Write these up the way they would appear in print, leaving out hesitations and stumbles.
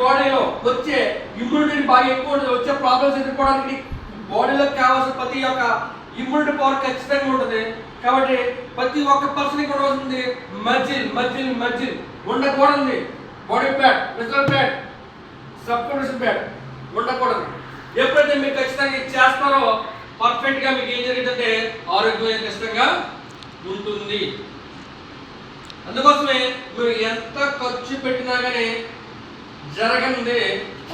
బాడీలో వచ్చే ఇమ్యూనిటీ బాగా ఎక్కువ ఉంటుంది. వచ్చే ప్రాబ్లమ్స్ ఎదుర్కోవడానికి బాడీలో కావాల్సిన ప్రతి ఒక్క ఇమ్యూనిటీ పవర్ ఖచ్చితంగా ఉంటుంది. కాబట్టి ప్రతి ఒక్క పర్సన్ కూడా వస్తుంది మజిల్ మజిల్ మజిల్ ఉండకూడదు. Body fat, visual fat, subconscious fat ఉండకూడదు. ఎప్పుడైతే మీరు ఖచ్చితంగా ఇది చేస్తారో పర్ఫెక్ట్గా మీకు ఏం జరిగిందంటే ఆరోగ్యం ఖచ్చితంగా ఉంటుంది. అందుకోసమే మీరు ఎంత ఖర్చు పెట్టినా కానీ జరగనిది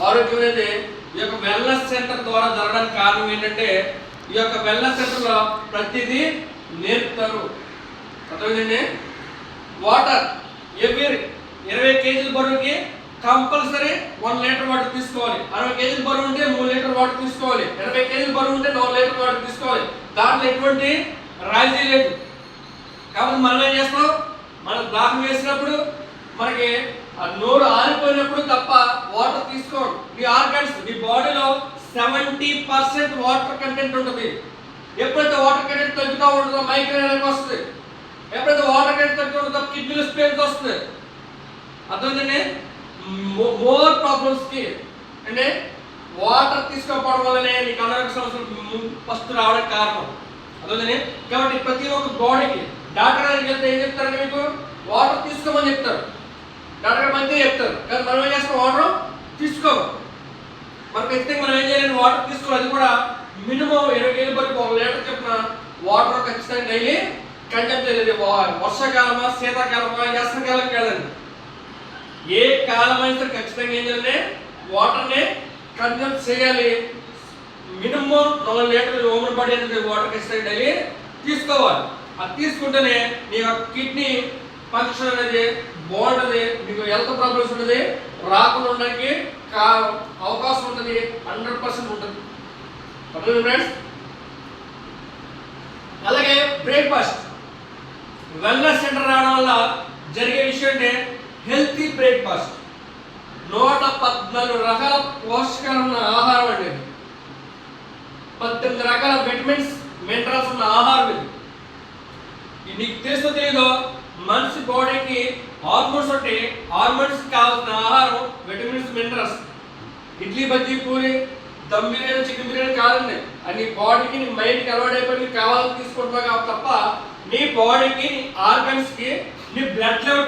ఆరోగ్యం అనేది ఈ యొక్క వెల్నెస్ సెంటర్ ద్వారా జరగడానికి కారణం ఏంటంటే ఈ యొక్క వెల్నెస్ సెంటర్లో ప్రతిదీ నేర్పుతారు. అర్థమైందండి. వాటర్ ఎవ్రీ 20 కేజీల బరువుకి కంపల్సరీ 1 లీటర్ వాటర్ తీసుకోవాలి. 60 కేజీల బరువు ఉంటే 3 లీటర్ వాటర్ తీసుకోవాలి. 80 కేజీల బరువు ఉంటే 4 లీటర్ వాటర్ తీసుకోవాలి. దాంట్లో ఎటువంటి రాజీ లేదు. కాబట్టి మనం ఏం చేస్తాం, మనం దాహం వేసినప్పుడు మనకి నోరు ఆరిపోయినప్పుడు తప్ప వాటర్ తీసుకోవడం. మీ ఆర్గన్స్, మీ బాడీలో 70% వాటర్ కంటెంట్ ఉంటుంది. ఎప్పుడైతే వాటర్ కంటెంట్ తగ్గుతూ ఉంటుందో మైగ్రేన్ వస్తుంది. ఎప్పుడైతే వాటర్ కంటెంట్ తగ్గుతూ ఉంటుందో కిడ్నీలో స్పేస్ వస్తుంది. అర్థమైందండి. మోర్ ప్రాబ్లమ్స్కి అంటే వాటర్ తీసుకోకపోవడం వల్లనే నీకు అనారోగ్య సమస్యలు ఫస్ట్ రావడానికి కారణం. అర్థమైందండి. కాబట్టి ప్రతి ఒక్క బాడీకి డాక్టర్ దగ్గరికి వెళ్తే ఏం చెప్తారంటే మీకు వాటర్ తీసుకోమని చెప్తారు. డాక్టర్ మంచిగా చెప్తారు. కానీ మనం ఏం చేస్తాం, వాటర్ తీసుకోము. మనకు ఖచ్చితంగా మనం ఏం చేయాలి, వాటర్ తీసుకోవాలి. అది కూడా మినిమం 20 కేజీల వరకు 1 లీటర్ చెప్పిన వాటర్ ఖచ్చితంగా డైలీ కంటెంట్ చేయలేదు. వర్షాకాలమా, శీతాకాలమా, వేసవికాలం కాదండి. ఏ కాలం అయితే ఖచ్చితంగా ఏం చేయాలి, వాటర్ని కన్జ్యూమ్ చేయాలి. మినిమం 4 లీటర్లు ఓమన్ పడేది వాటర్ ఖచ్చితంగా డైలీ తీసుకోవాలి. అది తీసుకుంటేనే నీ యొక్క కిడ్నీ ఫంక్షన్ అనేది బాగుంటుంది. మీకు హెల్త్ ప్రాబ్లమ్స్ ఉంటుంది రాకుండా ఉండడానికి అవకాశం ఉంటుంది. 100% ఉంటుంది. ఫ్రెండ్స్, అలాగే బ్రేక్ఫాస్ట్ వెల్నెస్ సెంటర్ రావడం వల్ల జరిగే విషయం అంటే హెల్తీ బ్రేక్ఫాస్ట్. 114 రకాల పోషకాలు ఉన్న ఆహారం అండి. 18 రకాల విటమిన్స్, మినరల్స్ ఉన్న ఆహారం ఇది. నీకు తెలుసో తెలీదో మనిషి బాడీకి హార్మోన్స్ ఉంటే హార్మోన్స్ కావాల్సిన ఆహారం vitamins, minerals. Idli, bajji, puri, dum biryani, chicken biryani కాదండి. అది నీ బాడీకి, నీ మైండ్కి అలవాటు అయిపోయి నీకు కావాలని తీసుకుంటున్నావు తప్ప నీ బాడీకి, నీ ఆర్గన్స్కి, నీ బ్లడ్ లెవెల్